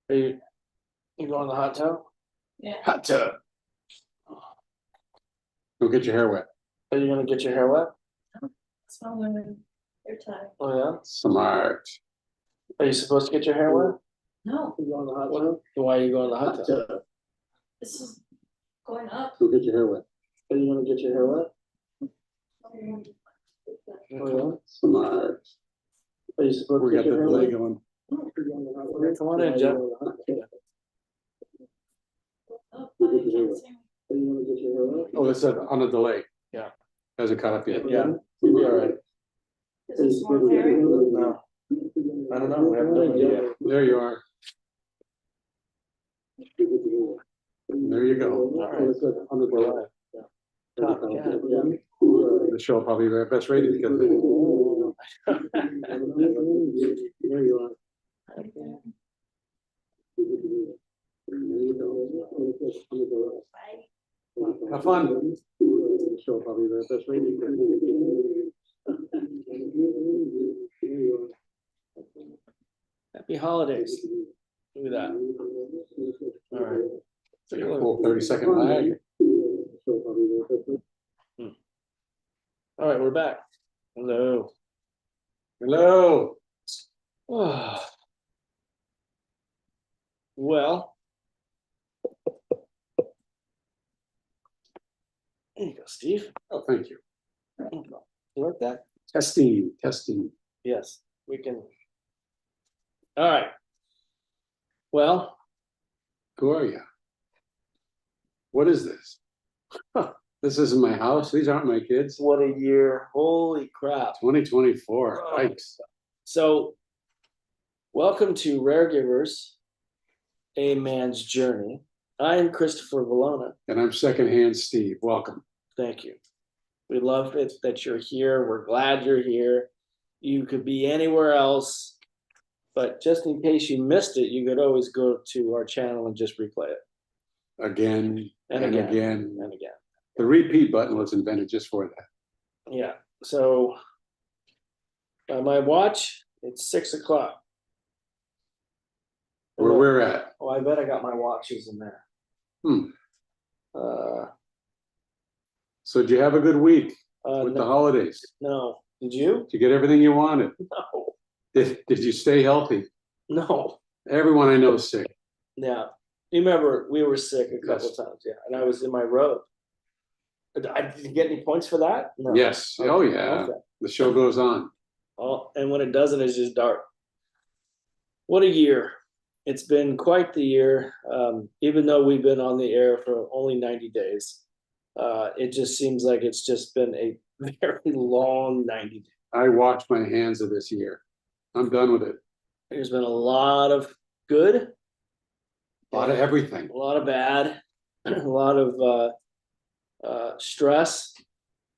Are you going to the hot tub? Yeah. Hot tub. Go get your hair wet. Are you gonna get your hair wet? Small women, they're tired. Oh yeah. Smart. Are you supposed to get your hair wet? No, You going to the hot tub? Why are you going to the hot tub? this is going up. Go get your hair wet. Are you gonna get your hair wet? Oh yeah. Smart. Are you supposed We to got get the your hair delay wet? going. Come on in, Jeff. Oh, I can't see. Are you gonna get your hair wet? Oh, that's on a delay. Yeah. Hasn't caught up yet. Yeah, you'll be all right. Is this more hairy? No. I don't know. We haven't done it yet. There you are. There you go. All right. On the delay. Top cat, yeah. The show will probably be our best rated because of it. There you are. Have fun. The show will probably be our best rated. Happy holidays. Look at that. All right. It's like a full 30-second lag. All right, we're back. Hello. Hello. Well. There you go, Steve. Oh, thank you. You like that? Testing. Yes, we can. All right. Well, Who are you? What is this? This isn't my house. These aren't my kids. what a year. Holy crap. 2024. Oh. Yikes. So, welcome to Raregivers, A Man's Journey. I am Christopher Valona. And I'm secondhand Steve. Welcome. Thank you. We love it that you're here. We're glad you're here. You could be anywhere else, but just in case you missed it, you could always go to our channel and just replay it. Again And and again. again. And again. The repeat button was invented just for that. Yeah. So, my watch, it's 6 o'clock. Where we're at. Oh, I bet I got my watches in there. So did you have a good week with the No, holidays? no. Did you? Did you get everything you wanted? No. Did you stay healthy? No. Everyone I know is sick. Yeah. You remember we were sick a couple Yes. times, yeah. And I was in my robe. Did you get any points for that? No. Yes. Oh, yeah. Okay. The show goes on. Oh, and when it doesn't, it's just dark. What a year. It's been quite the year. Even though we've been on the air for only 90 days, it just seems like it's just been a very long 90 days. I washed my hands of this year. I'm done with it. There's been a lot of good, A lot of everything. a lot of bad, a lot of stress,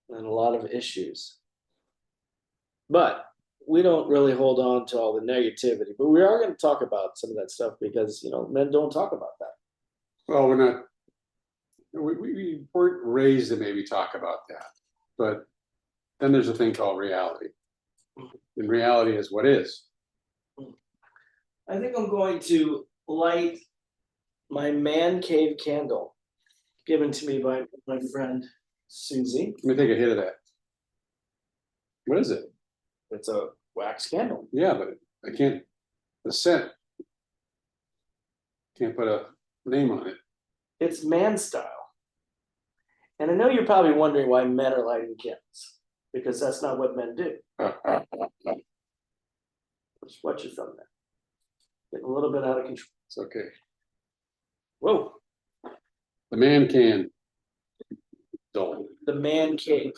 and a lot of issues. But we don't really hold on to all the negativity, but we are going to talk about some of that stuff because, men don't talk about that. Well, we're not. We weren't raised to maybe talk about that, but then there's a thing called reality. And reality is what is. I think I'm going to light my man cave candle given to me by my friend Susie. Let me take a hit of that. What is it? It's a wax candle. Yeah, but I can't. The scent. Can't put a name on it. It's man style. And I know you're probably wondering why men are lighting candles, because that's not what men do. Just watch your thumb there. Getting a little bit out of control. It's okay. Whoa, The man can. Dull. the man cave.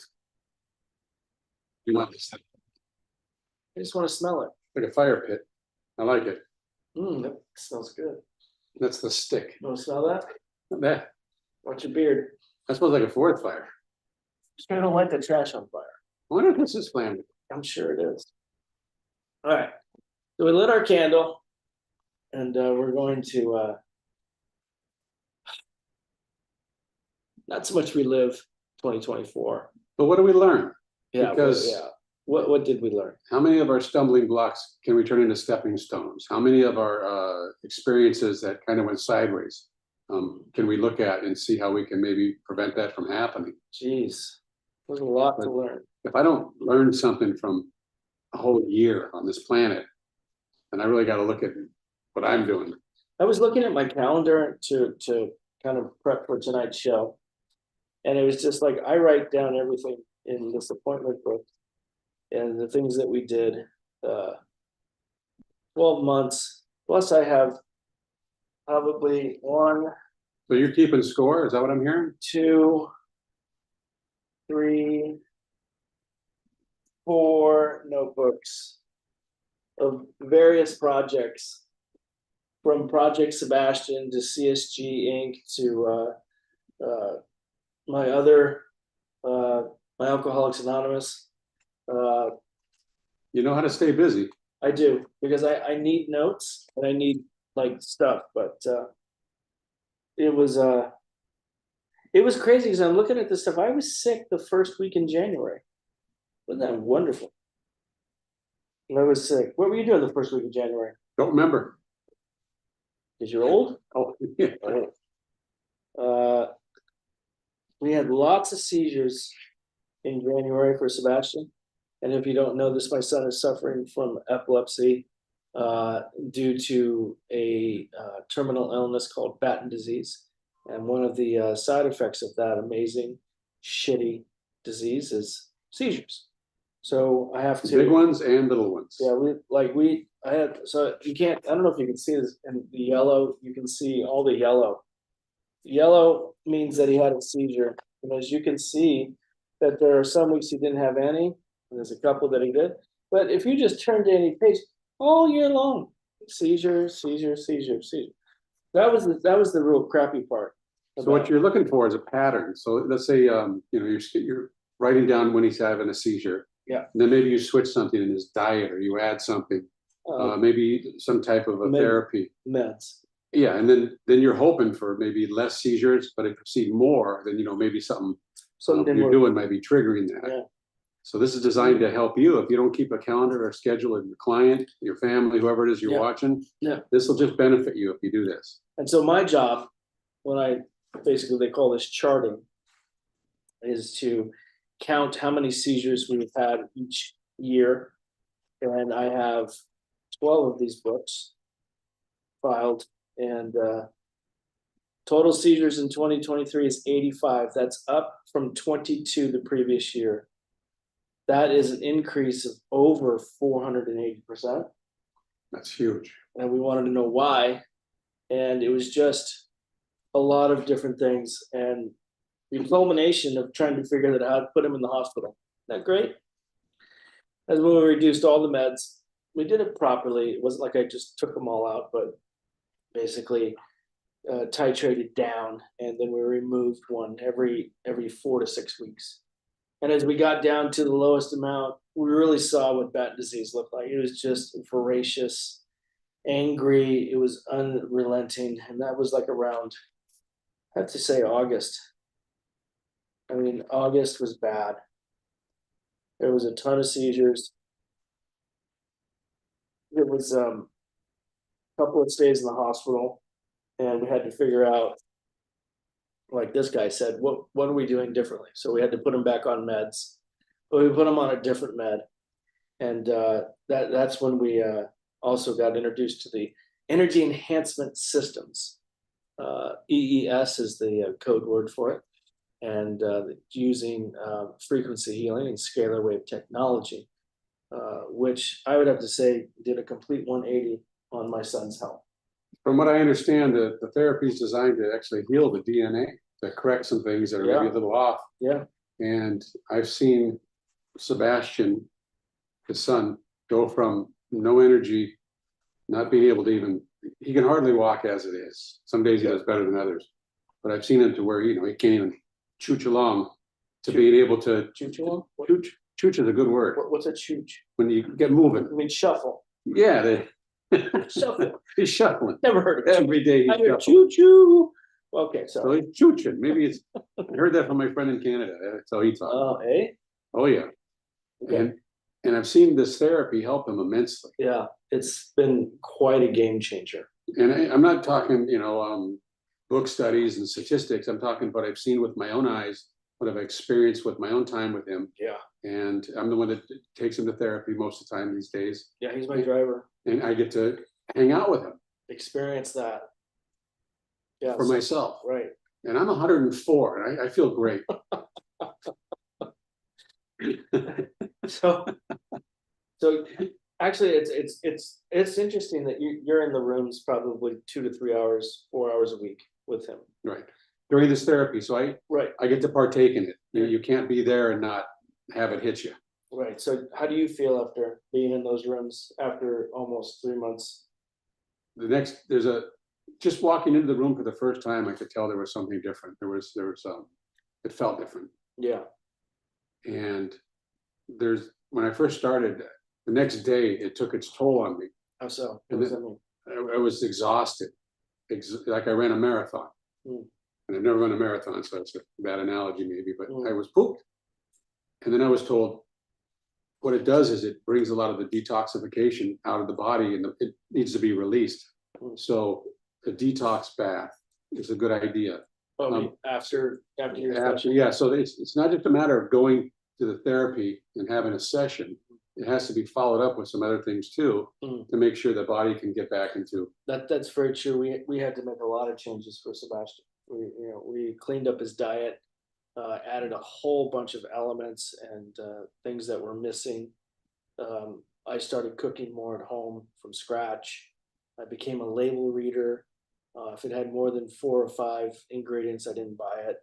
You want this thing? I just want to smell it. Like a fire pit. I like it. That smells good. That's the stick. You want to smell that? That Watch your beard. smells like a forest fire. Just try to light the trash on fire. I wonder if this is flammable. I'm sure it is. All right. So we lit our candle, and we're going to not so much relive 2024. But what do we learn? Yeah, Because yeah. What did we learn? How many of our stumbling blocks can we turn into stepping stones? How many of our experiences that kind of went sideways can we look at and see how we can maybe prevent that from happening? Jeez, there's a lot to But- learn. If I don't learn something from a whole year on this planet, then I really got to look at what I'm doing. I was looking at my calendar to kind of prep for tonight's show. And it was just like, I write down everything in this appointment book and the things that we did, 12 months, plus I have probably 1, So you're keeping score? Is that what I'm hearing? 2, 3, 4 notebooks of various projects, from Project Sebastian to CSG Inc. to my other my Alcoholics Anonymous. You know how to stay busy. I do, because I need notes and I need like stuff, but it was crazy because I'm looking at this stuff. I was sick the first week in January. Wasn't that wonderful? And I was sick. What were you doing the first week of January? Don't remember. Because you're old? Oh, yeah. We had lots of seizures in January for Sebastian. And if you don't know this, my son is suffering from epilepsy due to a terminal illness called Batten disease. And one of the side effects of that amazing, shitty disease is seizures. So I have to. Big ones and little ones. Yeah, I had, so you can't, I don't know if you can see this in the yellow, you can see all the yellow. Yellow means that he had a seizure. And as you can see, that there are some weeks he didn't have any, and there's a couple that he did. But if you just turn to any page, all year long, seizure, seizure, seizure, seizure. That was the real crappy part. So what you're looking for is a pattern. So let's say you're writing down when he's having a seizure. Yeah. And then maybe you switch something in his diet, or you add something, maybe some type of a therapy. Meds. Yeah, and then you're hoping for maybe less seizures, but if you see more, then maybe something you're doing might be triggering that. Yeah. So this is designed to help you. If you don't keep a calendar or schedule of your client, your family, whoever it is you're watching, this will just benefit you if you do this. And so my job, they call this charting, is to count how many seizures we've had each year. And I have 12 of these books filed, and total seizures in 2023 is 85. That's up from 22 the previous year. That is an increase of over 480%. That's huge. And we wanted to know why. And it was just a lot of different things. And the culmination of trying to figure out how to put him in the hospital. Isn't that great? As when we reduced all the meds, we did it properly. It wasn't like I just took them all out, but basically titrated down, and then we removed one every 4 to 6 weeks. And as we got down to the lowest amount, we really saw what Batten disease looked like. It was just voracious, angry. It was unrelenting, and that was like around, I have to say, August. I mean, August was bad. There was a ton of seizures. It was a couple of stays in the hospital, and we had to figure out, like this guy said, what are we doing differently? So we had to put him back on meds, but we put him on a different med. And that's when we also got introduced to the energy enhancement systems. EES is the code word for it. And using frequency healing and scalar wave technology, which I would have to say did a complete 180 on my son's health. From what I understand, the therapy is designed to actually heal the DNA, to correct some things that are maybe a little off. Yeah. And I've seen Sebastian, his son, go from no energy, not being able to even, he can hardly walk as it is. Some days he does better than others. But I've seen him to where, he can't even chooch along, to being able to Chooch along? Chooch is a good word. What's a chooch? When you get moving. I mean, shuffle. Yeah, Shuffle. he's shuffling. Never heard of Every day I he's heard shuffling. choo choo. Okay, So sorry. he's chooching. Maybe it's, I heard that from my friend in Canada. That's how he talks. Oh, eh? Oh, yeah. Okay. And And I've seen this therapy help him immensely. Yeah, it's been quite a game changer. And I'm not talking, book studies and statistics. I'm talking what I've seen with my own eyes, what I've experienced with my own time with him. Yeah, And I'm the one that takes him to therapy most of the time these days. yeah, he's my driver. And I get to hang out with him Experience that. Yeah, for myself. right. And I'm 104 and I feel great. So, so actually, it's interesting that you're in the rooms probably 2 to 3 hours, 4 hours a week with him. Right. During this therapy. So Right, I get to partake in it. You can't be there and not have it hit you. right. So how do you feel after being in those rooms after almost 3 months? Just walking into the room for the first time, I could tell there was something different. It felt different. Yeah, And when I first started, the next day it took its toll on me. how so? What And does that mean? I was exhausted, like I ran a marathon. Mm. And I've never run a marathon, so it's a bad analogy maybe, but Mm. I was pooped. And then I was told what it does is it brings a lot of the detoxification out of the body and it needs to be released. Mm. So a detox bath is a good idea. After your After, yeah, so it's not just a matter of going to the therapy and having a session. It has to be followed up with some other things too, Mm. to make sure the body can get back into. That's very true. We had to make a lot of changes for Sebastian. We cleaned up his diet, added a whole bunch of elements and things that were missing. I started cooking more at home from scratch. I became a label reader. If it had more than 4 or 5 ingredients, I didn't buy it.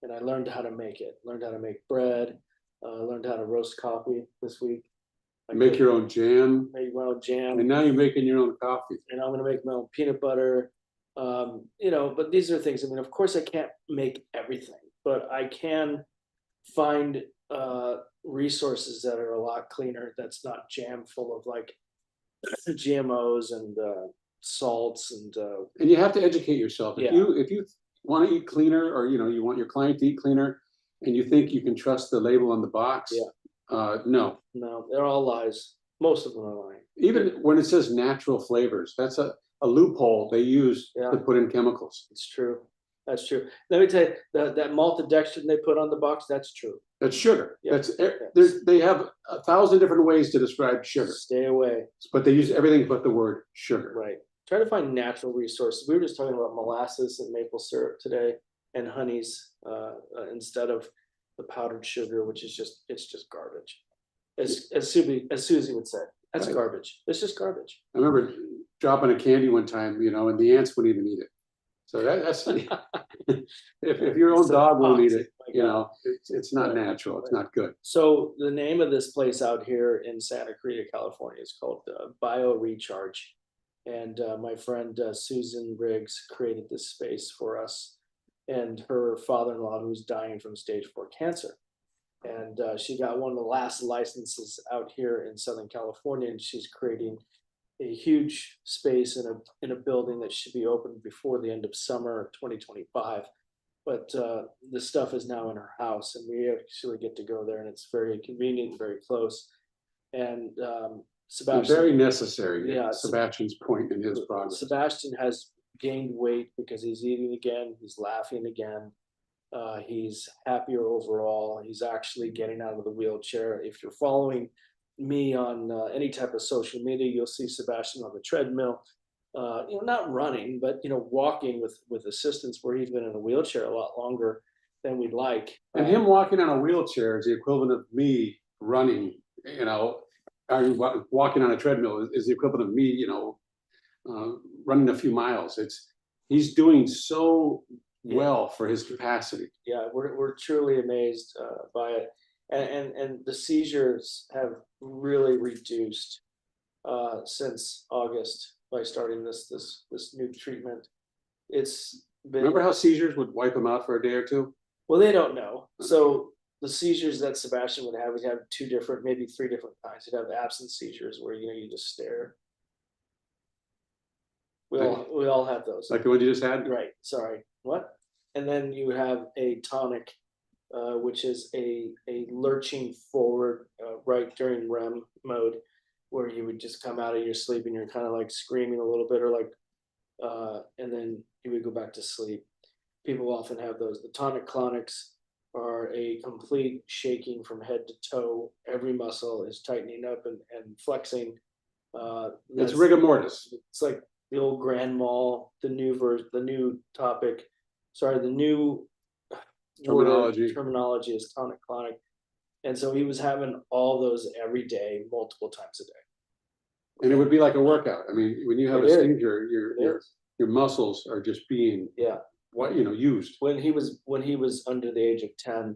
And I learned how to make it. Learned how to make bread. Learned how to roast coffee this week. Make your own jam. Made my own jam. And now you're making your own coffee. And I'm gonna make my own peanut butter. But these are things, I mean, of course I can't make everything, but I can find resources that are a lot cleaner, that's not jam full of like GMOs and salts and And you have to educate yourself. Yeah. If you want to eat cleaner, or you want your client to eat cleaner, and you think you can trust the label on the box, no. no, they're all lies. Most of them are lying. Even when it says natural flavors, that's a loophole they use Yeah. to put in chemicals. It's true. That's true. Let me tell you, that maltodextrin they put on the box, that's true. That's sugar. Yeah. They have 1,000 different ways to describe sugar, Stay away. but they use everything but the word sugar. Right. Try to find natural resources. We were just talking about molasses and maple syrup today and honeys instead of the powdered sugar, which is it's just garbage. As Susie would say, that's Right. garbage. It's just garbage. I remember dropping a candy one time, and the ants wouldn't even eat it. So that's if your own So dog won't eat toxic, it, my God. it's not natural. It's not good. So the name of this place out here in Santa Cruz, California is called Bio Recharge. And my friend Susan Briggs created this space for us and her father-in-law, who's dying from stage 4 cancer. And she got one of the last licenses out here in Southern California, and she's creating a huge space in a building that should be open before the end of summer of 2025. But the stuff is now in her house, and we actually get to go there, and it's very convenient, very close. And Sebastian, Very necessary. Yeah. Sebastian's point in his progress. Sebastian has gained weight because he's eating again, he's laughing again. He's happier overall. He's actually getting out of the wheelchair. If you're following me on any type of social media, you'll see Sebastian on the treadmill, not running, but walking with assistance, where he's been in a wheelchair a lot longer than we'd like. And him walking on a wheelchair is the equivalent of me running, or walking on a treadmill is the equivalent of me, running a few miles. He's doing so well for his capacity. Yeah, we're truly amazed by it, and the seizures have really reduced since August by starting this new treatment. It's been. Remember how seizures would wipe him out for a day or two? Well, they don't know. So the seizures that Sebastian would have 2 different, maybe 3 different kinds. He'd have absence seizures where you just stare. We all have those. Like the one you just had? Right. Sorry. What? And then you have a tonic which is a lurching forward right during REM mode, where you would just come out of your sleep and you're kind of like screaming a little bit, or like, and then you would go back to sleep. People often have those. The tonic clonics are a complete shaking from head to toe. Every muscle is tightening up and flexing. It's rigor mortis. It's like the old grand mal, the new the new topic, sorry, the new terminology is tonic clonic. And so he was having all those every day, multiple times a day. And it would be like a workout. I mean, when you have a seizure, your muscles are just being used. When he was under the age of 10,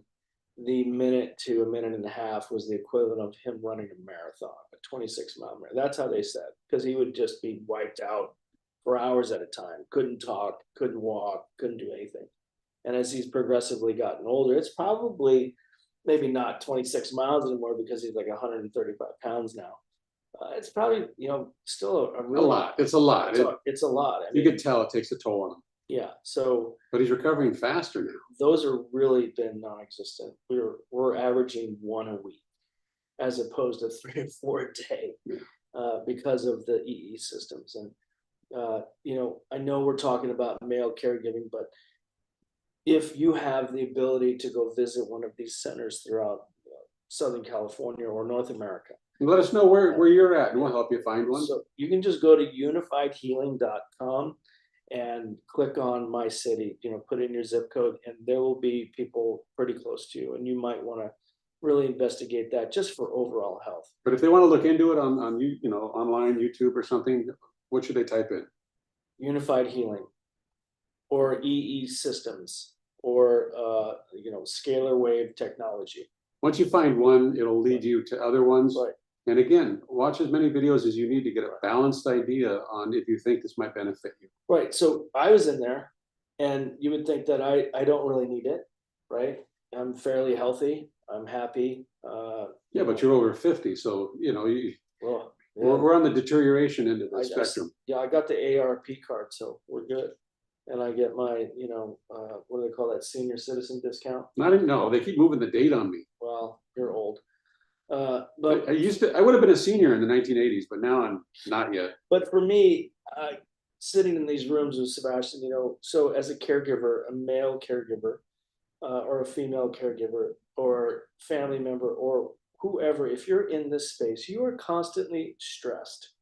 the minute to a minute and a half was the equivalent of him running a marathon, a 26-mile marathon. That's how they said, because he would just be wiped out for hours at a time. Couldn't talk, couldn't walk, couldn't do anything. And as he's progressively gotten older, it's probably maybe not 26 miles anymore, because he's like 135 pounds now. It's probably, still a lot. It's a lot. It's a lot. You could tell it takes a toll on him. Yeah. So, but he's recovering faster now. Those are really been non-existent. We're averaging 1 a week, as opposed to 3 or 4 a day, because of the EE systems. And I know we're talking about male caregiving, but if you have the ability to go visit one of these centers throughout Southern California or North America, let us know where you're at, and we'll help you find one. So you can just go to unifiedhealing.com and click on my city, put in your zip code, and there will be people pretty close to you, and you might want to really investigate that just for overall health. But if they want to look into it on online, YouTube or something, what should they type in? Unified Healing, or EE Systems, or scalar wave technology. Once you find one, it'll lead you to other ones. Right. And again, watch as many videos as you need to get a balanced idea on if you think this might benefit you. Right. So I was in there, and you would think that I don't really need it, right? I'm fairly healthy. I'm happy. But you're over 50, so we're on the deterioration end of the spectrum. I got the ARP card, so we're good. And I get my, what do they call that, senior citizen discount? No, they keep moving the date on me. Well, you're old. But I would have been a senior in the 1980s, but now I'm not yet. But for me, sitting in these rooms with Sebastian, so as a caregiver, a male caregiver, or a female caregiver, or family member, or whoever, if you're in this space, you are constantly stressed,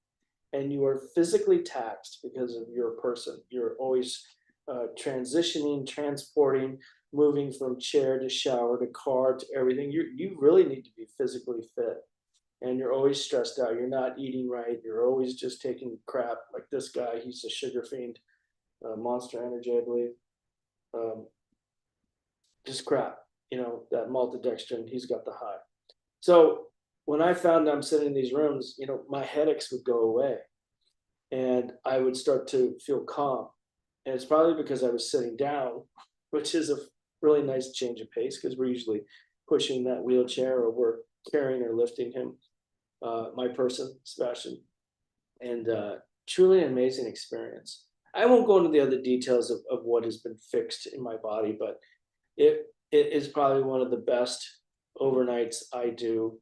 and you are physically taxed because of your person. You're always transitioning, transporting, moving from chair to shower to car to everything. You really need to be physically fit, and you're always stressed out. You're not eating right. You're always just taking crap, like this guy. He's a sugar fiend, Monster Energy, I believe. Just crap, that maltodextrin. He's got the high. So when I found I'm sitting in these rooms, my headaches would go away, and I would start to feel calm. And it's probably because I was sitting down, which is a really nice change of pace, because we're usually pushing that wheelchair, or we're carrying or lifting him, my person, Sebastian. And truly an amazing experience. I won't go into the other details of what has been fixed in my body, but it is probably one of the best overnights I do.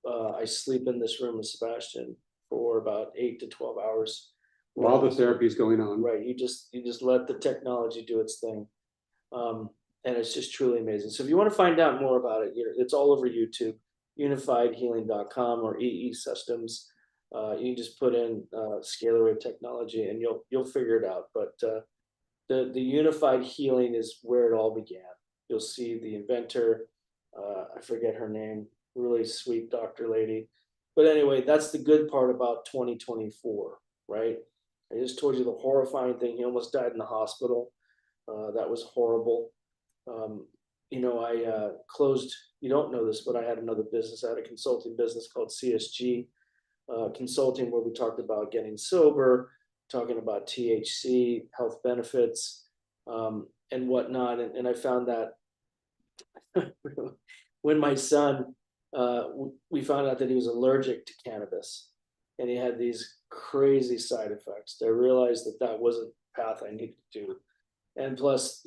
I sleep in this room with Sebastian for about 8 to 12 hours. While the therapy is going on. Right. You just let the technology do its thing. And it's just truly amazing. So if you want to find out more about it, it's all over YouTube, unifiedhealing.com or EE Systems. You can just put in scalar wave technology, and you'll figure it out. But the unified healing is where it all began. You'll see the inventor, I forget her name, really sweet doctor lady. But anyway, that's the good part about 2024, right? I just told you the horrifying thing. He almost died in the hospital. That was horrible. I closed, you don't know this, but I had another business. I had a consulting business called CSG Consulting, where we talked about getting sober, talking about THC, health benefits, and whatnot. And I found that when my son, we found out that he was allergic to cannabis, and he had these crazy side effects. I realized that wasn't the path I needed to do. And plus,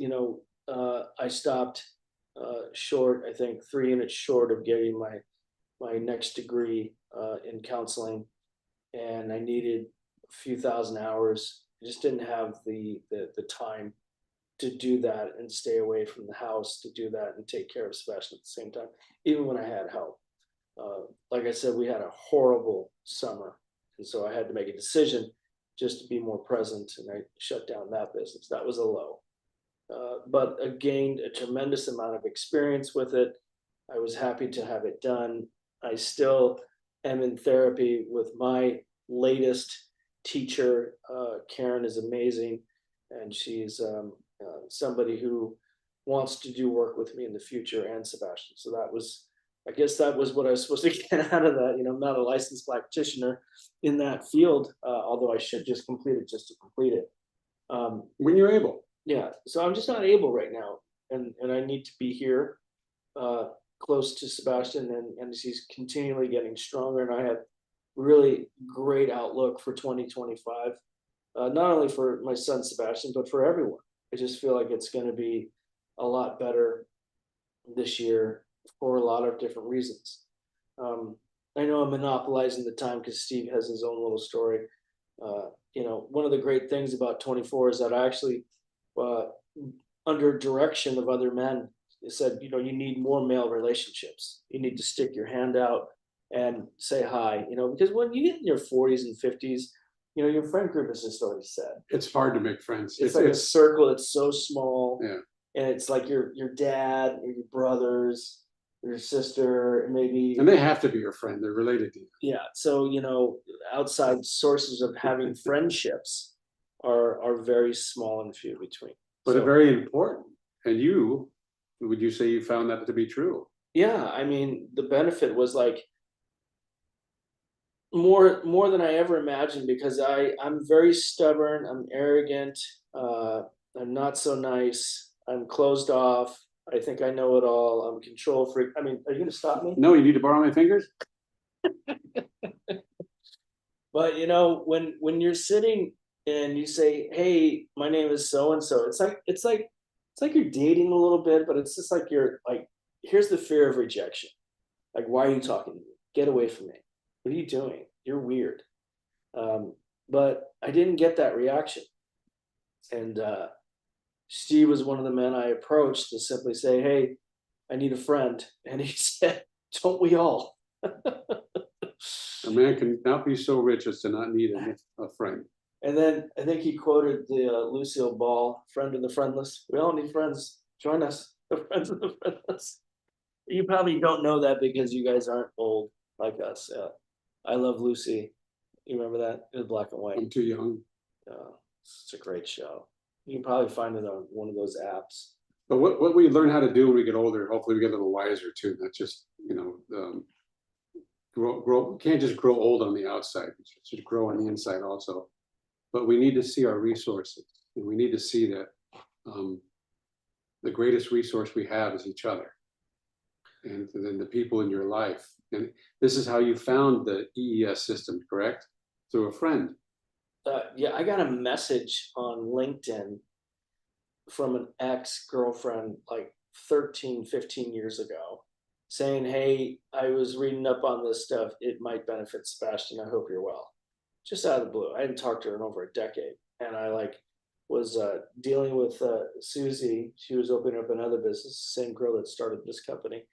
I stopped short, I think 3 units short of getting my next degree in counseling, and I needed a few thousand hours. I just didn't have the time to do that and stay away from the house to do that and take care of Sebastian at the same time, even when I had help. Like I said, we had a horrible summer, and so I had to make a decision just to be more present, and I shut down that business. That was a low. But I gained a tremendous amount of experience with it. I was happy to have it done. I still am in therapy with my latest teacher. Karen is amazing, and she's somebody who wants to do work with me in the future, and Sebastian. So that was, I guess that was what I was supposed to get out of that. I'm not a licensed practitioner in that field, although I should just complete it just to complete it. When you're able. Yeah, so I'm just not able right now, and I need to be here, close to Sebastian, and he's continually getting stronger, and I have really great outlook for 2025, not only for my son Sebastian, but for everyone. I just feel like it's going to be a lot better this year for a lot of different reasons. I know I'm monopolizing the time because Steve has his own little story. One of the great things about 24 is that I actually, under direction of other men, said, you need more male relationships. You need to stick your hand out and say hi, because when you get in your 40s and 50s, your friend group is just already set. It's hard to make friends. It's like a circle. It's so small. Yeah. And it's like your dad or your brothers, your sister, maybe. And they have to be your friend. They're related to you. Yeah. So, outside sources of having friendships are very small and few between. But So, very important. And would you say you found that to be true? yeah, I mean, the benefit was like more than I ever imagined, because I'm very stubborn, I'm arrogant, I'm not so nice, I'm closed off, I think I know it all, I'm a control freak. I mean, are you gonna stop me? No, you need to borrow my fingers? But when you're sitting and you say, hey, my name is so and so, it's like you're dating a little bit, but it's just like you're like, here's the fear of rejection. Like, why are you talking to me? Get away from me. What are you doing? You're weird. But I didn't get that reaction. And Steve was one of the men I approached to simply say, hey, I need a friend. And he said, don't we all? A man can not be so rich as to not need a friend. And then I think he quoted the Lucille Ball, friend of the friendless. We all need friends. Join us, the friends of the friendless. You probably don't know that because you guys aren't old like us. I Love Lucy. You remember that? It was black and white. I'm too young. It's a great show. You can probably find it on one of those apps. But what we learn how to do when we get older, hopefully we get a little wiser too. Not just, grow. Can't just grow old on the outside. We should grow on the inside also. But we need to see our resources, and we need to see that the greatest resource we have is each other, and then the people in your life. And this is how you found the EES system, correct? Through a friend. Yeah, I got a message on LinkedIn from an ex-girlfriend like 13, 15 years ago saying, hey, I was reading up on this stuff. It might benefit Sebastian. I hope you're well. Just out of the blue. I hadn't talked to her in over a decade. And I was dealing with Susie. She was opening up another business, same girl that started this company.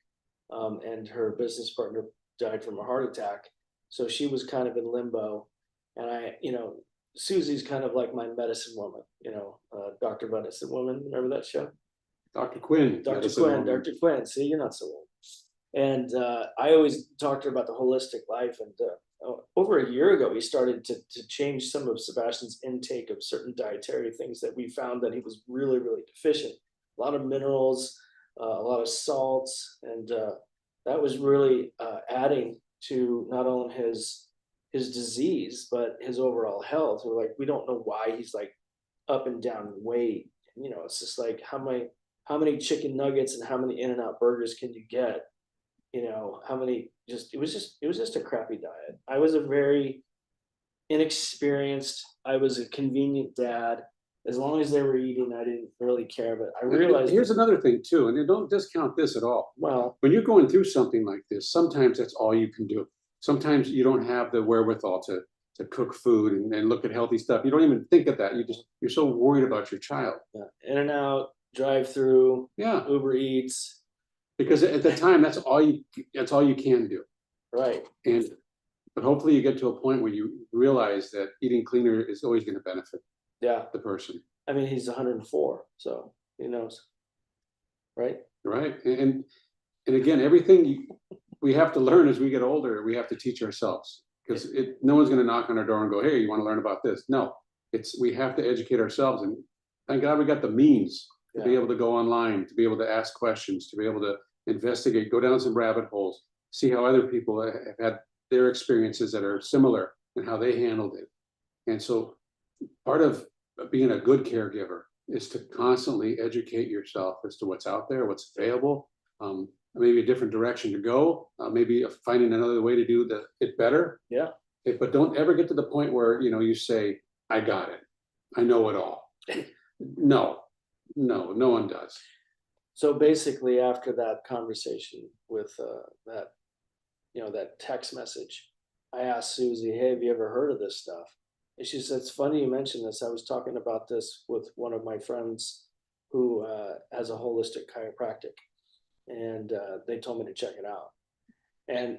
And her business partner died from a heart attack. So she was kind of in limbo. And Susie's kind of like my medicine woman, Dr. Medicine Woman. Remember that show? Dr. Quinn. Dr. Quinn. See, you're not so old. And I always talked to her about the holistic life. And over a year ago, we started to change some of Sebastian's intake of certain dietary things that we found that he was really, really deficient. A lot of minerals, a lot of salts, and that was really adding to not only his disease, but his overall health. We're like, we don't know why he's like up and down in weight. It's just like, how many chicken nuggets and how many In-N-Out burgers can you get? How many, it was just a crappy diet. I was a very inexperienced, I was a convenient dad. as long as they were eating, I didn't really care, but I realized. Here's another thing too, and you don't discount this at all. Well, When you're going through something like this, sometimes that's all you can do. Sometimes you don't have the wherewithal to cook food and look at healthy stuff. You don't even think of that. You're so worried about your child. yeah, in and out, drive through, Yeah, Uber Eats, because at the time that's all you can do. right? But hopefully you get to a point where you realize that eating cleaner is always going to benefit Yeah, the person. I mean, he's 104, so who knows, right? Right. And again, everything we have to learn as we get older, we have to teach ourselves, because no one's going to knock on our door and go, hey, you want to learn about this? No, we have to educate ourselves. And thank God we got the means to be able to go online, to be able to ask questions, to be able to investigate, go down some rabbit holes, see how other people have had their experiences that are similar and how they handled it. And so part of being a good caregiver is to constantly educate yourself as to what's out there, what's available, maybe a different direction to go, maybe finding another way to do it better. Yeah. But don't ever get to the point where you say, I got it, I know it all. No one does. So basically, after that conversation with that text message, I asked Susie, hey, have you ever heard of this stuff? And she said, it's funny you mentioned this. I was talking about this with one of my friends who has a holistic chiropractic, and they told me to check it out. And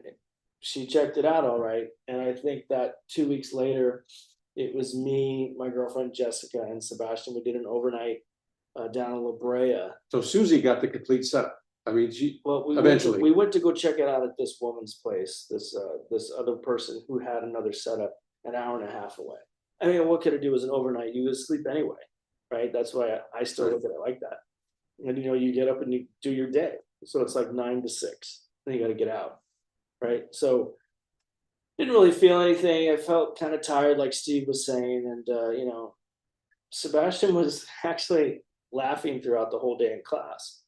she checked it out all right. And I think that 2 weeks later, it was me, my girlfriend Jessica, and Sebastian. We did an overnight down in La Brea. So Susie got the complete setup. I mean, eventually we went to go check it out at this woman's place. This other person who had another setup an hour and a half away. I mean, what could it do as an overnight? You would sleep anyway, right? That's why I still look at it like that. And you get up and you do your day. So it's like 9 to 6. Then you got to get out, right? So didn't really feel anything. I felt kind of tired, like Steve was saying, and Sebastian was actually laughing throughout the whole day in class,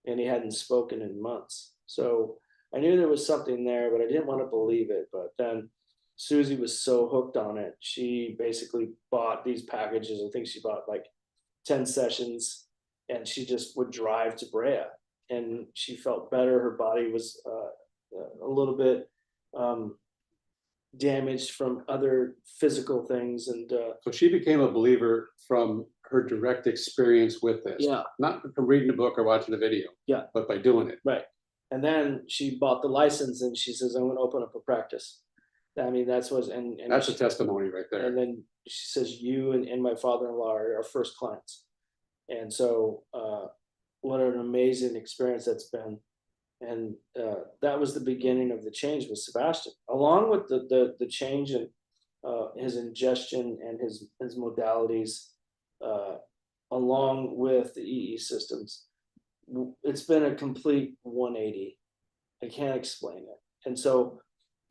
and he hadn't spoken in months. So I knew there was something there, but I didn't want to believe it. But then Susie was so hooked on it. She basically bought these packages. I think she bought like 10 sessions, and she just would drive to Brea, and she felt better. Her body was a little bit damaged from other physical things. And so she became a believer from her direct experience with this. Yeah. Not from reading a book or watching a video. Yeah. But by doing it. Right. And then she bought the license, and she says, I'm going to open up a practice. I mean, that's a testimony right there. And then she says, you and my father-in-law are our first clients. And so what an amazing experience that's been. And that was the beginning of the change with Sebastian, along with the change in his ingestion and his modalities, along with the EE systems. It's been a complete 180. I can't explain it. And so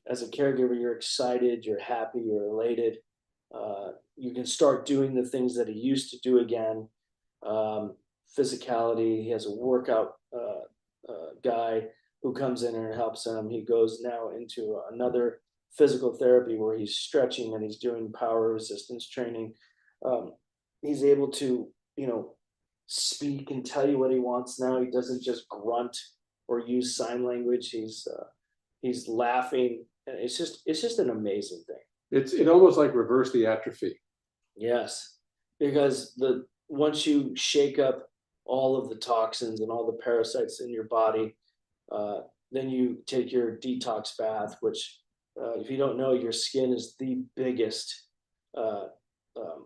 as a caregiver, you're excited, you're happy, you're elated. You can start doing the things that he used to do again. Physicality, he has a workout guy who comes in and helps him. He goes now into another physical therapy where he's stretching and he's doing power resistance training. He's able to, speak and tell you what he wants now. He doesn't just grunt or use sign language. He's laughing. And it's just an amazing thing. It almost like reverse the atrophy. Yes, because once you shake up all of the toxins and all the parasites in your body, then you take your detox bath, which if you don't know, your skin is the biggest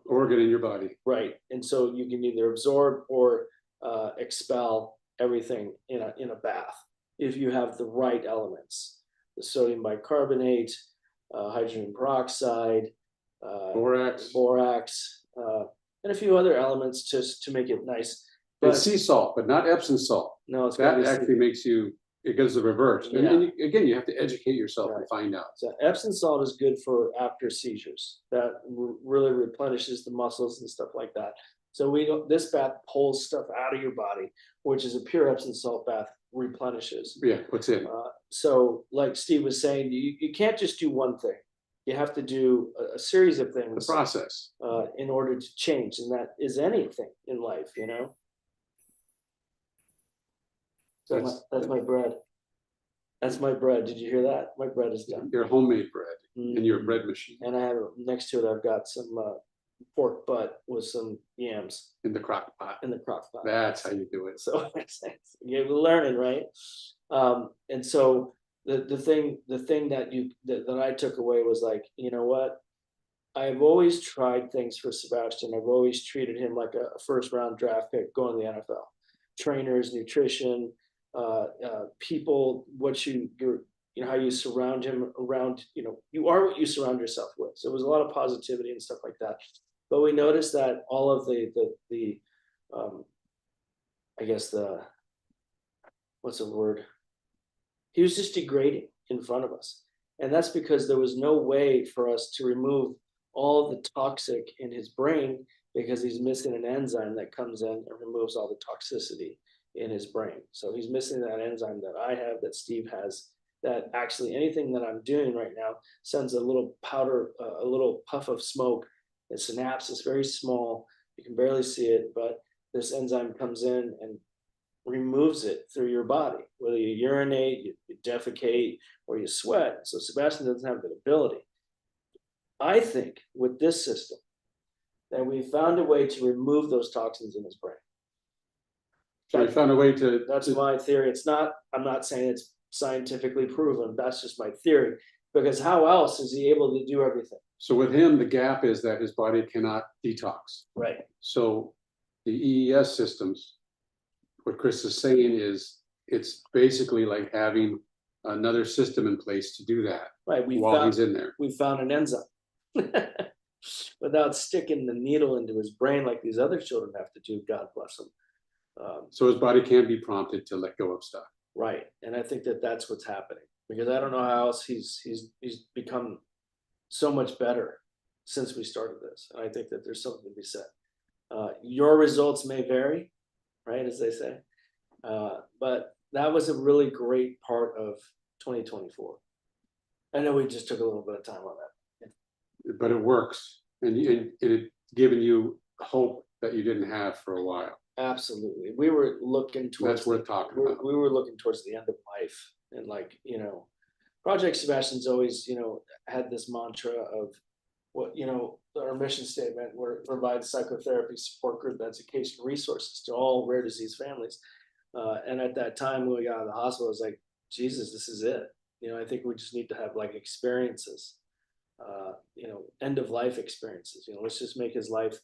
organ in your body. Right. And so you can either absorb or expel everything in a bath if you have the right elements: the sodium bicarbonate, hydrogen peroxide, borax, and a few other elements just to make it nice. But sea salt, but not Epsom salt. No, it's that actually makes it goes the reverse. Yeah. And again, you have to educate yourself and find out. So Epsom salt is good for after seizures. That really replenishes the muscles and stuff like that. So this bath pulls stuff out of your body, which is a pure Epsom salt bath replenishes. Yeah, what's in? So like Steve was saying, you can't just do one thing. you have to do a series of The things process. in order to change, and that is anything in life, you know. So that's my bread. That's my bread. Did you hear that? My bread is done. Your homemade bread in your Mm. bread machine And I have next to it. I've got some pork butt with some yams in the crock pot. in the crock pot. That's how you do it. So you're learning, right? And so the thing that I took away was like, you know what? I've always tried things for Sebastian. I've always treated him like a first round draft pick going to the NFL. Trainers, nutrition, people, you know, how you surround him around, you know, you are what you surround yourself with. So it was a lot of positivity and stuff like that. But we noticed that all of um, I guess what's the word? He was just degrading in front of us. And that's because there was no way for us to remove all the toxic in his brain because he's missing an enzyme that comes in and removes all the toxicity in his brain. So he's missing that enzyme that I have, that Steve has, that actually anything that I'm doing right now sends a little powder, a little puff of smoke. It synapse is very small. You can barely see it, but this enzyme comes in and removes it through your body, whether you urinate, you defecate, or you sweat. So Sebastian doesn't have that ability. I think with this system that we found a way to remove those toxins in his brain. So we found a way to. That's my theory. It's not, I'm not saying it's scientifically proven. That's just my theory. Because how else is he able to do everything? So with him, the gap is that his body cannot detox. Right. So the EES systems, what Chris is saying is it's basically like having another system in place to do that Right. while he's in there. We found an enzyme without sticking the needle into his brain like these other children have to do. God bless them. So his body can be prompted to let go of stuff. Right. And I think that that's what's happening, because I don't know how else he's become so much better since we started this. And I think that there's something to be said. Your results may vary, right, as they say. But that was a really great part of 2024. I know we just took a little bit of time on that. But it works, and it given you hope that you didn't have for a while. Absolutely. We were looking towards, that's worth talking about. We were looking towards the end of life, and like, you know, Project Sebastian's always, you know, had this mantra of what, you know, our mission statement, where it provides psychotherapy support group education resources to all rare disease families. And at that time when we got out of the hospital, I was like, Jesus, this is it. You know, I think we just need to have like experiences, you know, end of life experiences. You know, let's just make his life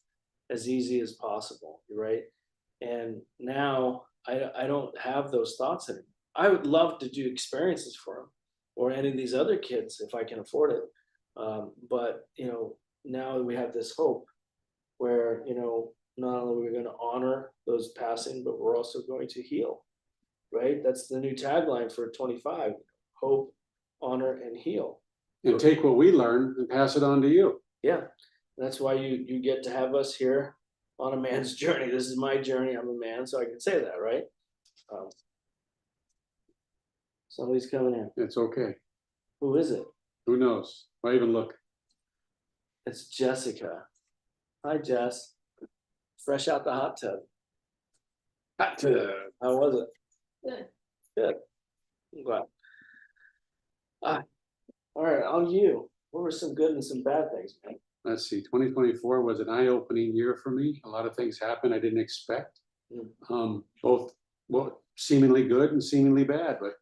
as easy as possible, right? And now I don't have those thoughts anymore. I would love to do experiences for him or any of these other kids if I can afford it. But, you know, now we have this hope where, you know, not only are we going to honor those passing, but we're also going to heal, right? That's the new tagline for 25, hope, honor, and heal. And take what we learn and pass it on to you. Yeah, that's why you get to have us here on a man's journey. This is my journey. I'm a man, so I can say that, right? Somebody's coming in. It's okay. Who is it? Who knows? Why even look? It's Jessica. Hi, Jess. Fresh out the hot tub. Hot tub. How was it? Good. Good. I'm glad. All right, on you. What were some good and some bad things, man? Let's see, 2024 was an eye-opening year for me. A lot of things happened I didn't expect. Both seemingly good and seemingly bad, but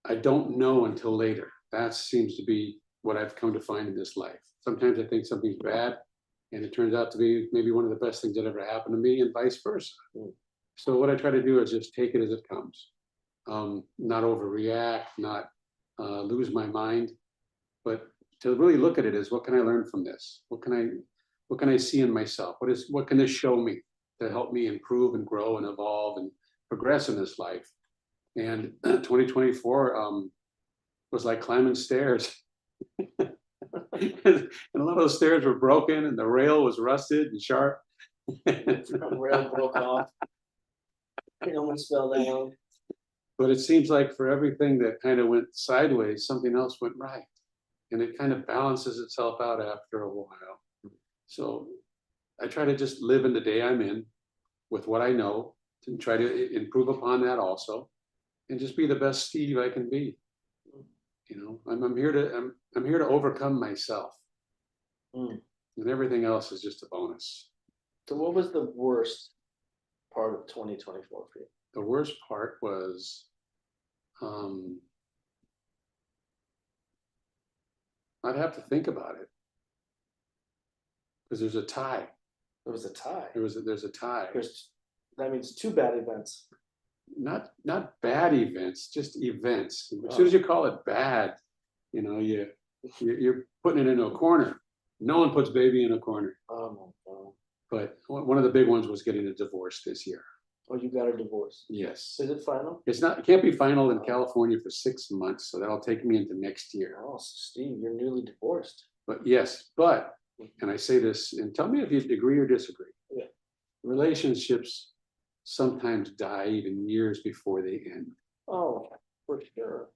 I don't know until later. That seems to be what I've come to find in this life. Sometimes I think something's bad, and it turns out to be maybe one of the best things that ever happened to me, and vice versa. So what I try to do is just take it as it comes, not overreact, not lose my mind, but to really look at it as, what can I learn from this? What can I see in myself? What can this show me to help me improve and grow and evolve and progress in this life? And 2024 was like climbing stairs. And a lot of those stairs were broken and the rail was rusted and sharp. The rail broke off. It almost fell down. But it seems like for everything that kind of went sideways, something else went right. and it kind of balances itself out after a while. So I try to just live in the day I'm in with what I know and try to improve upon that also, and just be the best Steve I can be. You know, I'm here to overcome myself, Mm. and everything else is just a bonus. So what was the worst part of 2024 for you? The worst part was, I'd have to think about it, because there's a tie. There was a tie. There's a tie. That means two bad events. Not bad events, just events. As soon as you call it bad, you know, you're putting it into a corner. No one puts baby in a corner. Oh my God. But one of the big ones was getting a divorce this year. Oh, you got a divorce. Yes. Is it final? It can't be final in California for 6 months, so that'll take me into next year. Oh, Steve, you're newly divorced. But yes, and I say this, and tell me if you agree or disagree. Yeah. Relationships sometimes die even years before they end. Oh, for sure.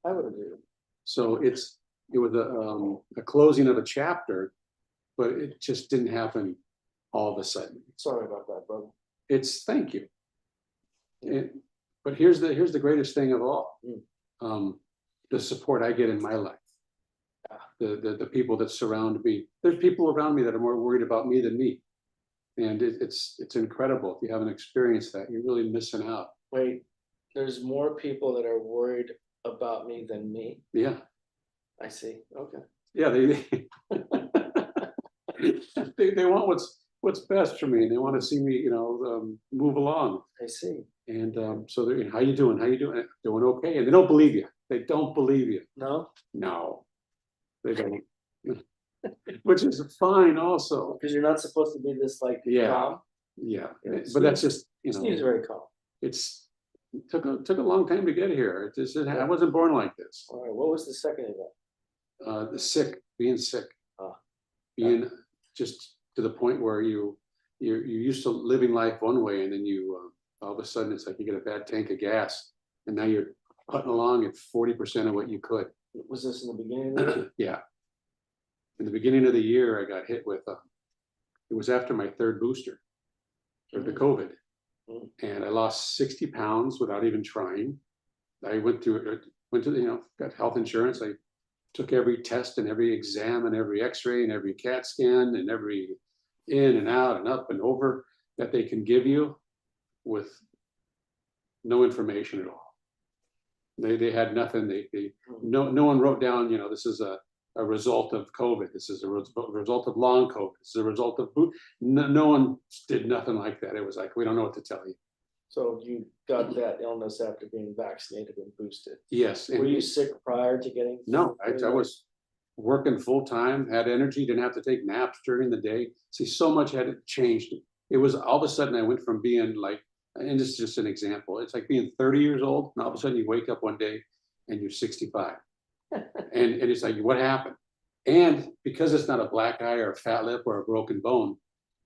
I would agree. So it was a closing of a chapter, but it just didn't happen all of a sudden. Sorry about that, brother. Thank you. But here's the greatest thing of all. The support I get in my life. The people that surround me. There's people around me that are more worried about me than me. And it's incredible. If you haven't experienced that, you're really missing out. Wait, there's more people that are worried about me than me. Yeah. I see. Okay. Yeah, they want what's best for me. They want to see me, you know, move along. I see. And so they're, how you doing? How you doing? Doing okay. And they don't believe you. They don't believe you. No? No, they don't. Which is fine also. Because you're not supposed to be this like calm. Yeah. Yeah, But that's just, you know, Steve's very calm. it took a long time to get here. I wasn't born like this. All right. What was the second event? Being sick, being just to the point where you're used to living life one way, and then you all of a sudden it's like you get a bad tank of gas, and now you're putting along at 40% of what you could. Was this in the beginning of the year? Yeah. In the beginning of the year, I got hit with it was after my third booster for the COVID, and I lost 60 pounds without even trying. I went to you know, got health insurance. I took every test and every exam and every x-ray and every CAT scan and every in and out and up and over that they can give you with no information at all. They had nothing. No one wrote down, you know, this is a result of COVID. This is a result of long COVID. This is a result of no one did nothing like that. It was like, we don't know what to tell you. So you got that illness after being vaccinated and boosted. Yes. Were you sick prior to getting? No, I was working full time, had energy, didn't have to take naps during the day. See, so much had changed. It was all of a sudden I went from being like, and this is just an example, it's like being 30 years old, and all of a sudden you wake up one day and you're 65. and it's like, what happened? And because it's not a black eye or a fat lip or a broken bone,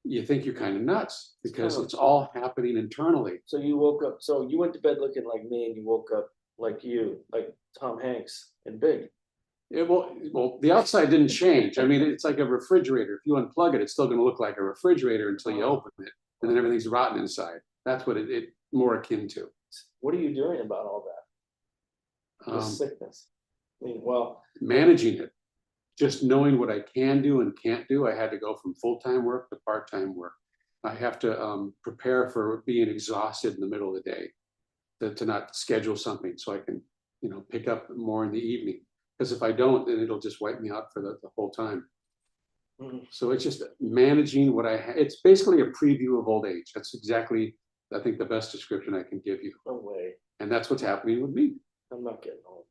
you think you're kind of nuts because it's all happening internally. So you woke up, so you went to bed looking like me, and you woke up like you, like Tom Hanks and Big. Well, the outside didn't change. I mean, it's like a refrigerator. If you unplug it, it's still going to look like a refrigerator until you open it, and then everything's rotten inside. That's what it more akin to. What are you doing about all that? The sickness. I mean, well, managing it, just knowing what I can do and can't do. I had to go from full-time work to part-time work. I have to prepare for being exhausted in the middle of the day, to not schedule something so I can, you know, pick up more in the evening. Because if I don't, then it'll just wipe me out for the whole time. So it's just managing what I have. It's basically a preview of old age. That's exactly, I think, the best description I can give you. No way. And that's what's happening with me. I'm not getting old.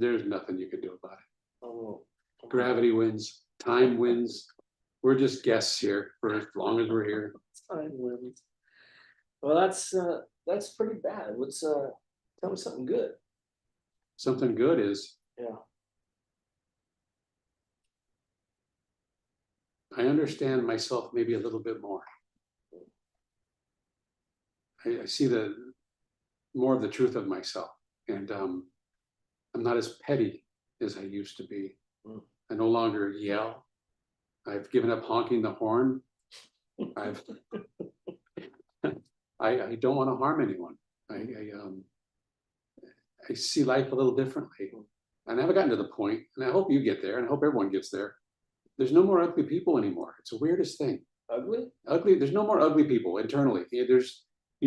There's nothing you can do about it. Oh, Gravity wins, time wins. We're just guests here for as long as we're here. time wins. Well, that's pretty bad. What's tell me something good. Something good is, Yeah. I understand myself maybe a little bit more. I see more of the truth of myself, and I'm not as petty as I used to be. Mm. I no longer yell. I've given up honking the horn. I've I don't want to harm anyone. I see life a little differently. And I haven't gotten to the point, and I hope you get there, and I hope everyone gets there. There's no more ugly people anymore. It's the weirdest thing. Ugly? Ugly, there's no more ugly people internally. You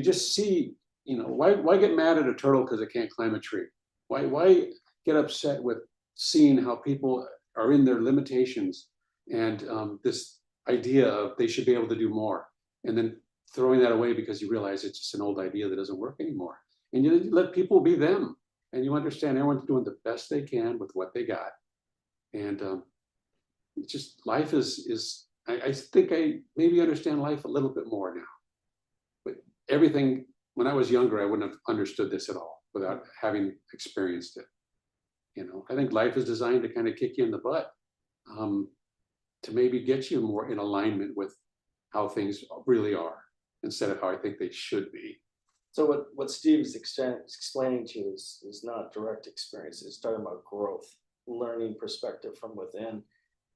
just see, why get mad at a turtle because it can't climb a tree? Why get upset with seeing how people are in their limitations and this idea of they should be able to do more, and then throwing that away because you realize it's just an old idea that doesn't work anymore. And you let people be them, and you understand everyone's doing the best they can with what they got. And it's just life is I think I maybe understand life a little bit more now. But everything, when I was younger, I wouldn't have understood this at all without having experienced it. I think life is designed to kind of kick you in the butt, to maybe get you more in alignment with how things really are, instead of how I think they should be. So what Steve is explaining to you is not direct experience. He's talking about growth, learning perspective from within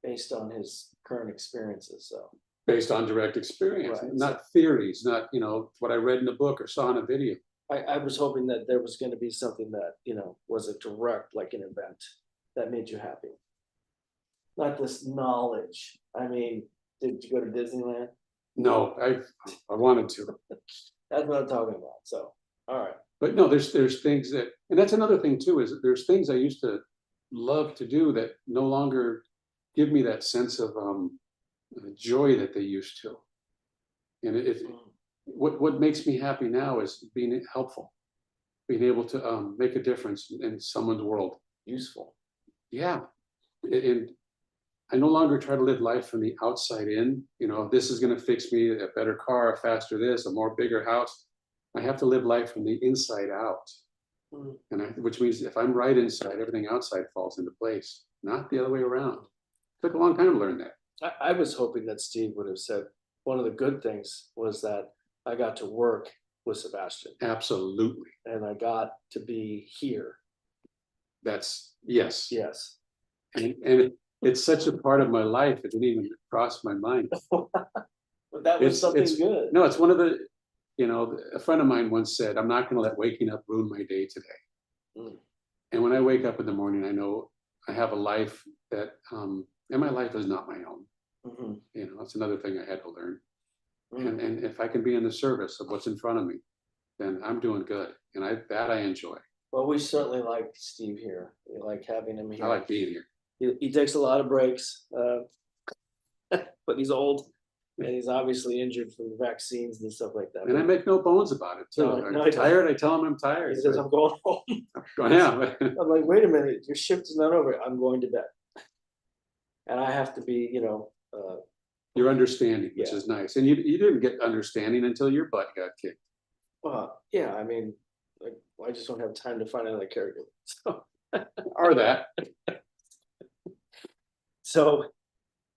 based on his current experiences. So Based on direct experience, Right. not theories, not what I read in a book or saw in a video. I was hoping that there was going to be something that, was a direct, like an event that made you happy. Not this knowledge. I mean, did you go to Disneyland? No, I wanted to. That's what I'm talking about. So, all right. But no, there's things that, and that's another thing too, is that there's things I used to love to do that no longer give me that sense of joy that they used to. And what makes me happy now is being helpful, being able to make a difference in someone's world. Useful. Yeah, and I no longer try to live life from the outside in. This is going to fix me a better car, a faster this, a more bigger house. I have to live life from the inside out. Which means if I'm right inside, everything outside falls into place, not the other way around. It took a long time to learn that. I was hoping that Steve would have said one of the good things was that I got to work with Sebastian Absolutely. and I got to be here. That's yes. Yes. And it's such a part of my life, it didn't even cross my mind. But that was something good. No, it's one of the, a friend of mine once said, I'm not going to let waking up ruin my day today. And when I wake up in the morning, I know I have a life that, and my life is not my own. That's another thing I had to learn. And if I can be in the service of what's in front of me, then I'm doing good. And I enjoy. Well, we certainly like Steve here. We like having him here. I like being here. He takes a lot of breaks, but he's old and he's obviously injured from the vaccines and stuff like that. And I make no bones about it too. No, I'm tired. I tell him I'm tired. He says, I'm going home. Yeah. I'm like, wait a minute, your shift is not over. I'm going to bed. And I have to be, You're understanding, which is nice. And you didn't get understanding until your butt got kicked. yeah, I mean, like, I just don't have time to find another caregiver. So. Or that. So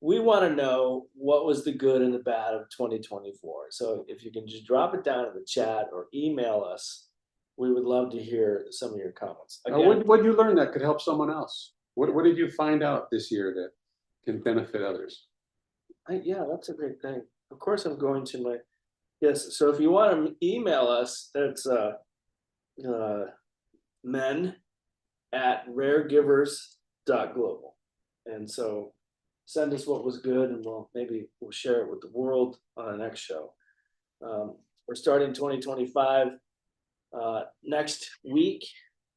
we want to know what was the good and the bad of 2024. So if you can just drop it down in the chat or email us, we would love to hear some of your comments. Again, What did you learn that could help someone else? What did you find out this year that can benefit others? yeah, that's a great thing. Of course, I'm going to my, yes. So if you want to email us, that's men@raregivers.global. And so send us what was good and we'll share it with the world on our next show. We're starting 2025 next week.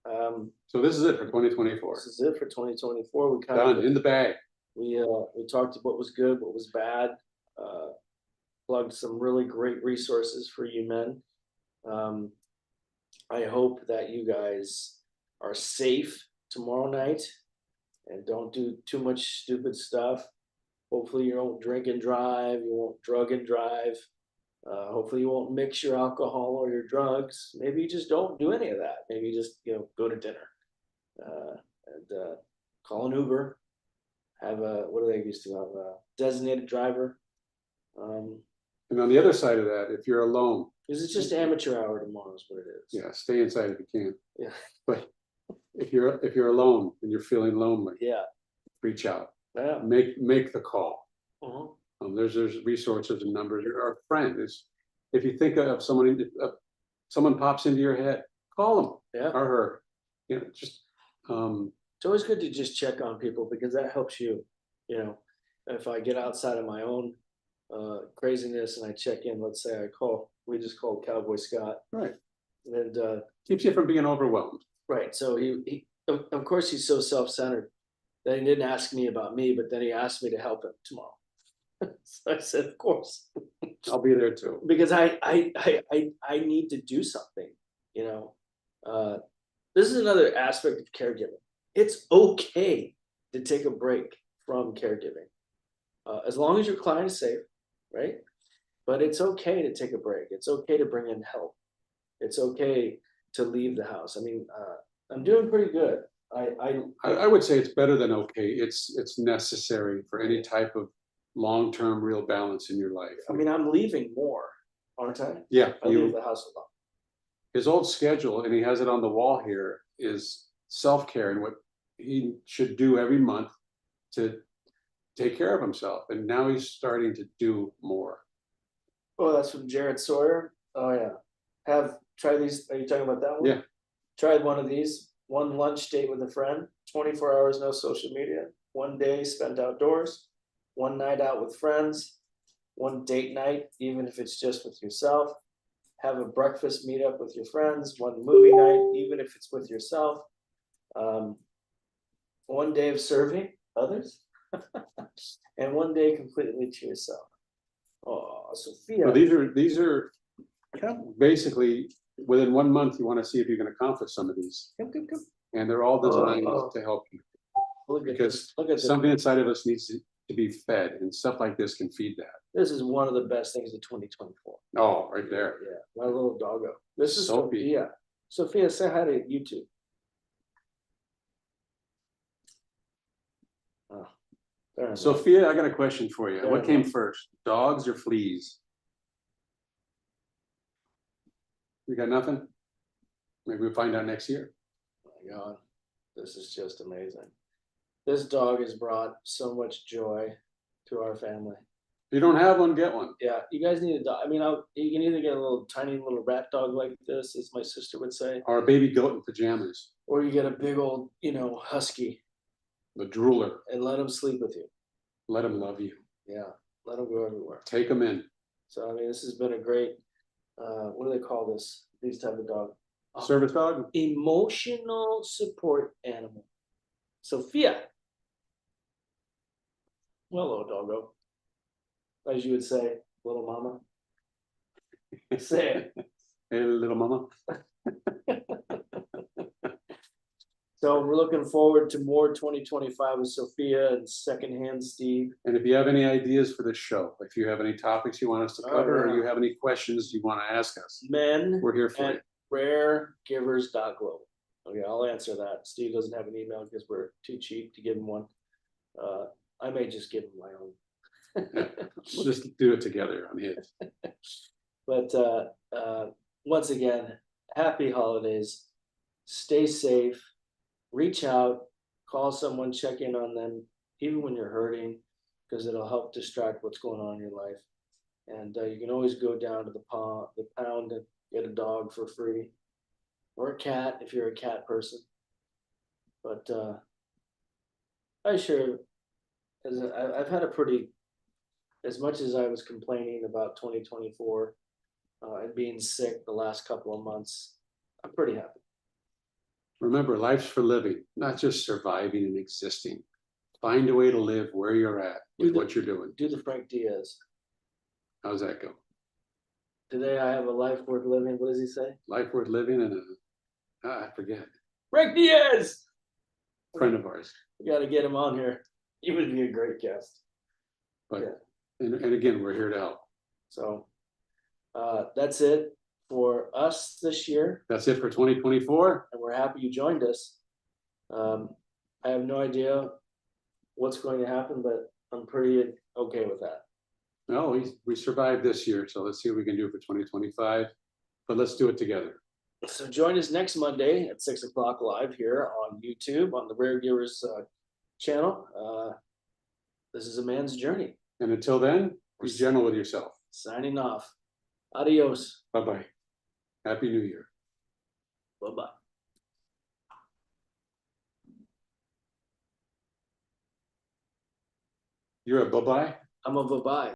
So this is it for 2024. This is it for 2024. We kind Done, of in the bag. we talked about what was good, what was bad, plugged some really great resources for you men. I hope that you guys are safe tomorrow night and don't do too much stupid stuff. Hopefully you don't drink and drive, you won't drug and drive. Hopefully you won't mix your alcohol or your drugs. Maybe you just don't do any of that. Maybe you just go to dinner and call an Uber. Have what do they used to have? A designated driver. And on the other side of that, if you're alone, Because it's just amateur hour tomorrow is what it is. yeah, stay inside if you can. Yeah. But if you're alone and you're feeling lonely, Yeah, reach out, yeah. make the call. Mhm. There's resources and numbers. Our friend is, if you think of someone, someone pops into your head, call them Yeah. or her. You know, just It's always good to just check on people because that helps you. You know, if I get outside of my own craziness and I check in, let's say we just called Cowboy Scott, right, and keeps you from being overwhelmed. right. So he of course he's so self-centered that he didn't ask me about me, but then he asked me to help him tomorrow. So I said, of course, I'll be there too. because I need to do something. You know, this is another aspect of caregiving. It's okay to take a break from caregiving, as long as your client is safe, right? But it's okay to take a break. It's okay to bring in help. It's okay to leave the house. I mean, I'm doing pretty good. I would say it's better than okay. It's necessary for any type of long-term real balance in your life. I mean, I'm leaving more, aren't I? Yeah, I leave the house a lot. his old schedule, and he has it on the wall here, is self-care and what he should do every month to take care of himself. And now he's starting to do more. Oh, that's from Jared Sawyer. Oh yeah. Try these. Are you talking about that one? Yeah. Tried one of these. One lunch date with a friend. 24 hours no social media. One day spent outdoors. One night out with friends. One date night, even if it's just with yourself. Have a breakfast meetup with your friends. One movie night, even if it's with yourself. One day of serving others. And one day completely to yourself. Oh, Sophia. Well, these are basically within 1 month. You want to see if you can accomplish some of these, Come. and they're all designed Oh. to help you. Look at Because this. Look at this. something inside of us needs to be fed, and stuff like this can feed that. This is one of the best things of 2024. Oh, right there. Yeah, my little doggo. This is Sophie. Sophia. Sophia, say hi to YouTube. Oh, there Sophia, I got a question for you. There What we came go. first, dogs or fleas? You got nothing? Maybe we'll find out next year. Oh my God, this is just amazing. This dog has brought so much joy to our family. If you don't have one, get one. Yeah, you guys need a dog. I mean, you can either get a little tiny little rat dog like this, as my sister would say, Or a baby goat in pajamas, or you get a big old, husky the drooler. and let him sleep with you. Let him love you. Yeah, let him go everywhere. Take him in. So I mean, this has been a great. What do they call this? These type of dog? Service dog? Emotional support animal. Sophia. Hello, doggo. As you would say, little mama. Say it. Hey, little mama. So we're looking forward to more 2025 with Sophia and secondhand Steve. And if you have any ideas for the show, if you have any topics you want us to cover, or you have any questions you want to ask us, Men we're here for you. at raregivers.global. Okay, I'll answer that. Steve doesn't have an email because we're too cheap to give him one. I may just give him my own. We'll just do it together on his. But once again, happy holidays. Stay safe. Reach out. Call someone. Check in on them, even when you're hurting, because it'll help distract what's going on in your life. And you can always go down to the pound and get a dog for free, or a cat if you're a cat person. But I've had a pretty, as much as I was complaining about 2024 and being sick the last couple of months, I'm pretty happy. Remember, life's for living, not just surviving and existing. Find a way to live where you're at with what you're doing. Do the Frank Diaz. How's that go? Today I have a life worth living. What does he say? Life worth living, and I forget. Frank Diaz! Friend of ours. We got to get him on here. He would be a great guest. But and again, we're here to help. So that's it for us this year. That's it for 2024. And we're happy you joined us. I have no idea what's going to happen, but I'm pretty okay with that. No, we survived this year, so let's see what we can do for 2025. But let's do it together. So join us next Monday at 6 o'clock live here on YouTube on the Raregivers channel. This is a man's journey. And until then, be gentle with yourself. Signing off. Adios. Bye-bye. Happy New Year. Bye-bye. You're a bye-bye? I'm a bye-bye.